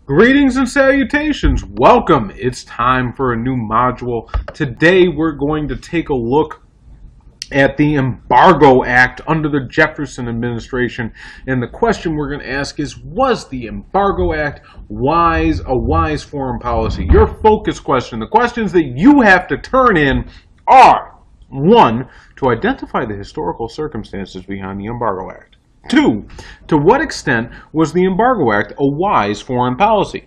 Greetings and salutations. Welcome. It's time for a new module. Today we're going to take a look at the Embargo Act under the Jefferson administration. And the question we're going to ask is, was the Embargo Act a wise foreign policy? Your focus question, the questions that you have to turn in are, 1, to identify the historical circumstances behind the Embargo Act. 2, to what extent was the Embargo Act a wise foreign policy?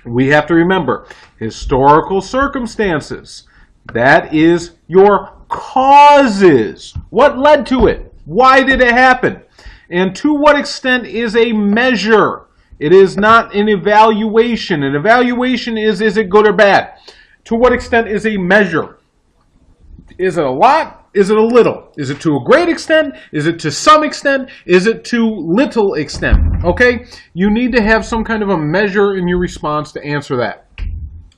We have to remember, historical circumstances. That is your causes. What led to it? Why did it happen? And to what extent is a measure? It is not an evaluation. An evaluation is it good or bad? To what extent is a measure? Is it a lot? Is it a little? Is it to a great extent? Is it to some extent? Is it to little extent? Okay? You need to have some kind of a measure in your response to answer that.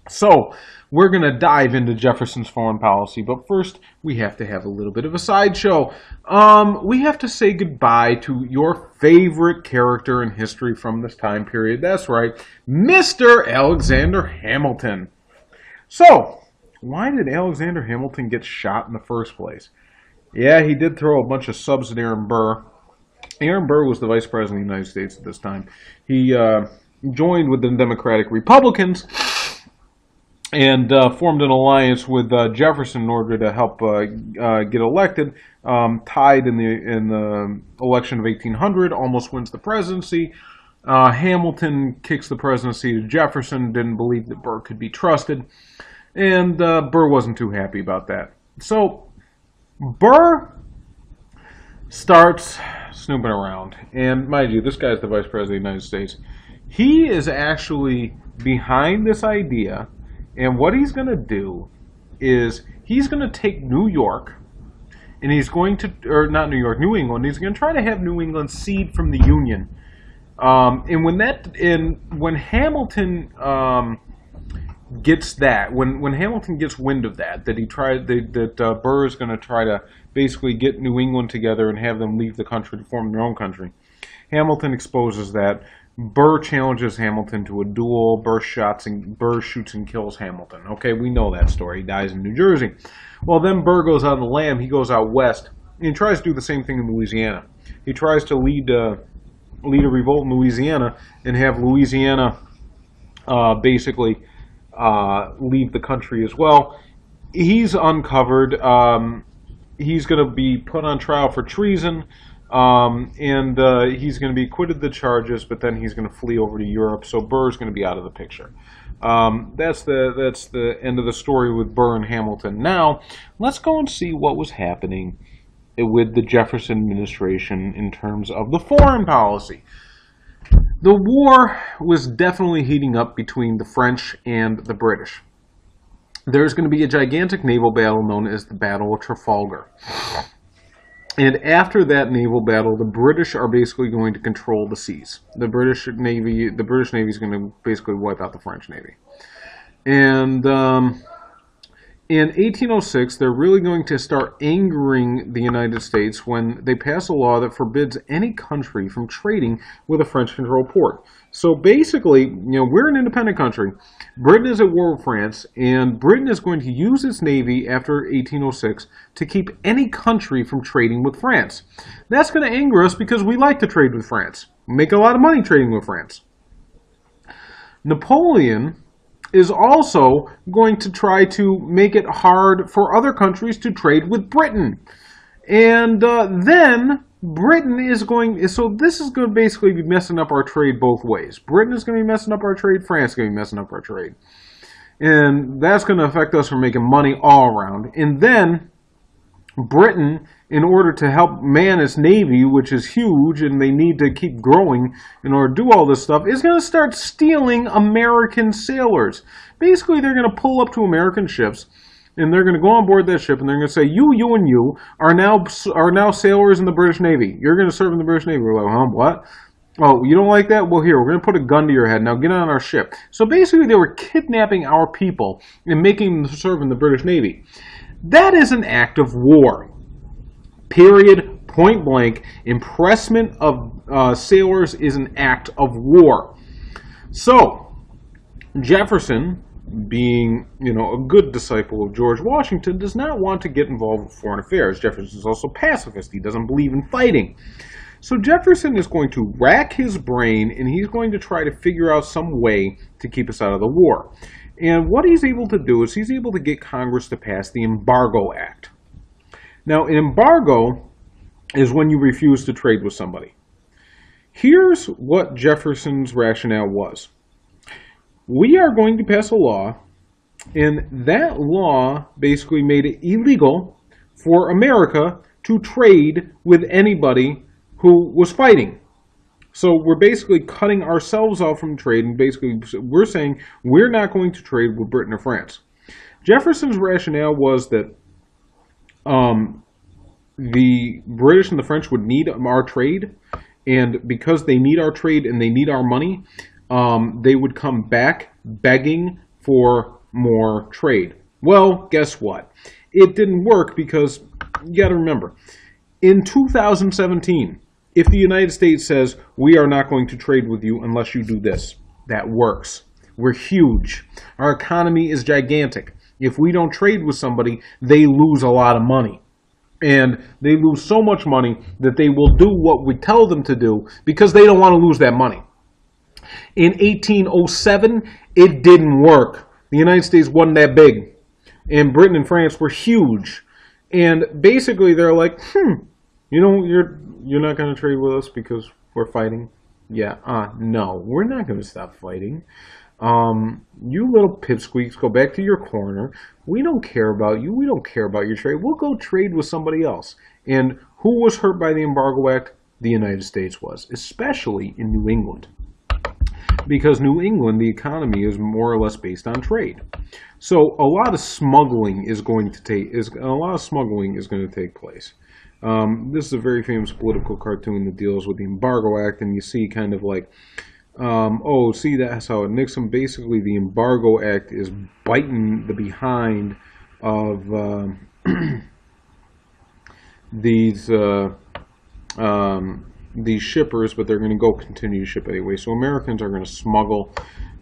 So, we're going to dive into Jefferson's foreign policy, but first we have to have a little bit of a sideshow. We have to say goodbye to your favorite character in history from this time period. That's right, Mr. Alexander Hamilton. So, why did Alexander Hamilton get shot in the first place? Yeah, he did throw a bunch of subs at Aaron Burr. Aaron Burr was the vice president of the United States at this time. He joined with the Democratic Republicans and formed an alliance with Jefferson in order to help get elected. Tied in the election of 1800, almost wins the presidency. Hamilton kicks the presidency to Jefferson, didn't believe that Burr could be trusted. And Burr wasn't too happy about that. So Burr starts snooping around. And mind you, this guy's the vice president of the United States. He is actually behind this idea. And what he's going to do is he's going to take New York. And he's going to, or not New York, New England. He's going to try to have New England cede from the Union. And when Hamilton gets that, when Hamilton gets wind of that Burr is going to try to basically get New England together and have them leave the country to form their own country. Hamilton exposes that. Burr challenges Hamilton to a duel. Burr shoots and kills Hamilton. Okay, we know that story. He dies in New Jersey. Well, then Burr goes on the lam. He goes out west. And he tries to do the same thing in Louisiana. He tries to lead a revolt in Louisiana and have Louisiana basically leave the country as well. He's uncovered. He's going to be put on trial for treason, and he's going to be acquitted of the charges, but then he's going to flee over to Europe, so Burr's going to be out of the picture. That's the end of the story with Burr and Hamilton. Now, let's go and see what was happening with the Jefferson administration in terms of the foreign policy. The war was definitely heating up between the French and the British. There's going to be a gigantic naval battle known as the Battle of Trafalgar. And after that naval battle, the British are basically going to control the seas. The British Navy is going to basically wipe out the French Navy. And in 1806, they're really going to start angering the United States when they pass a law that forbids any country from trading with a French-controlled port. So basically, we're an independent country. Britain is at war with France, and Britain is going to use its navy after 1806 to keep any country from trading with France. That's going to anger us because we like to trade with France. We make a lot of money trading with France. Napoleon is also going to try to make it hard for other countries to trade with Britain. And then Britain is going, so this is going to basically be messing up our trade both ways. Britain is going to be messing up our trade, France is going to be messing up our trade. And that's going to affect us from making money all around. And then Britain, in order to help man its navy, which is huge, and they need to keep growing in order to do all this stuff, is going to start stealing American sailors. Basically, they're going to pull up to American ships, and they're going to go on board that ship, and they're going to say, you, and you are now sailors in the British Navy. You're going to serve in the British Navy. We're like, huh, what? Oh, you don't like that? Well, here, we're going to put a gun to your head. Now get on our ship. So basically, they were kidnapping our people and making them serve in the British Navy. That is an act of war. Period. Point blank. Impressment of sailors is an act of war. So, Jefferson, being, a good disciple of George Washington, does not want to get involved with foreign affairs. Jefferson is also a pacifist. He doesn't believe in fighting. So Jefferson is going to rack his brain, and he's going to try to figure out some way to keep us out of the war. And what he's able to do is he's able to get Congress to pass the Embargo Act. Now, an embargo is when you refuse to trade with somebody. Here's what Jefferson's rationale was. We are going to pass a law, and that law basically made it illegal for America to trade with anybody who was fighting. So we're basically cutting ourselves off from trade, and basically we're saying we're not going to trade with Britain or France. Jefferson's rationale was that the British and the French would need our trade, and because they need our trade and they need our money, they would come back begging for more trade. Well, guess what? It didn't work because, you got to remember, in 2017, if the United States says, we are not going to trade with you unless you do this, that works. We're huge. Our economy is gigantic. If we don't trade with somebody, they lose a lot of money. And they lose so much money that they will do what we tell them to do because they don't want to lose that money. In 1807, it didn't work. The United States wasn't that big. And Britain and France were huge. And basically they're like, you're not going to trade with us because we're fighting? Yeah, no, we're not going to stop fighting. You little pipsqueaks, go back to your corner. We don't care about you. We don't care about your trade. We'll go trade with somebody else. And who was hurt by the Embargo Act? The United States was, especially in New England. Because New England, the economy is more or less based on trade. So a lot of smuggling is going to take place. This is a very famous political cartoon that deals with the Embargo Act, and you see kind of like, see, that's how Nixon, basically the Embargo Act is biting the behind of these shippers, but they're going to go continue to ship anyway. So Americans are going to smuggle.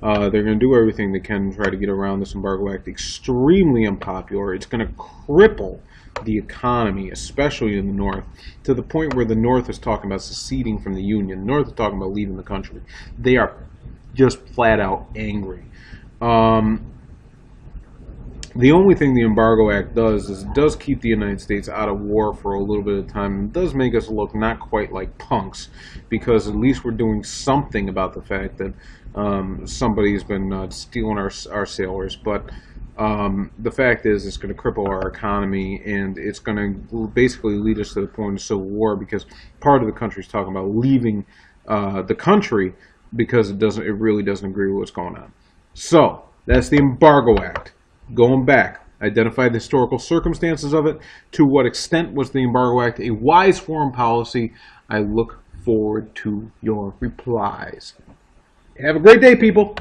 They're going to do everything they can to try to get around this Embargo Act. Extremely unpopular. It's going to cripple the economy, especially in the North, to the point where the North is talking about seceding from the Union. The North is talking about leaving the country. They are just flat out angry. The only thing the Embargo Act does is it does keep the United States out of war for a little bit of time. It does make us look not quite like punks, because at least we're doing something about the fact that somebody's been stealing our sailors. But the fact is, it's going to cripple our economy, and it's going to basically lead us to the point of civil war, because part of the country is talking about leaving the country because it really doesn't agree with what's going on. So that's the Embargo Act. Going back, identify the historical circumstances of it. To what extent was the Embargo Act a wise foreign policy? I look forward to your replies. Have a great day, people.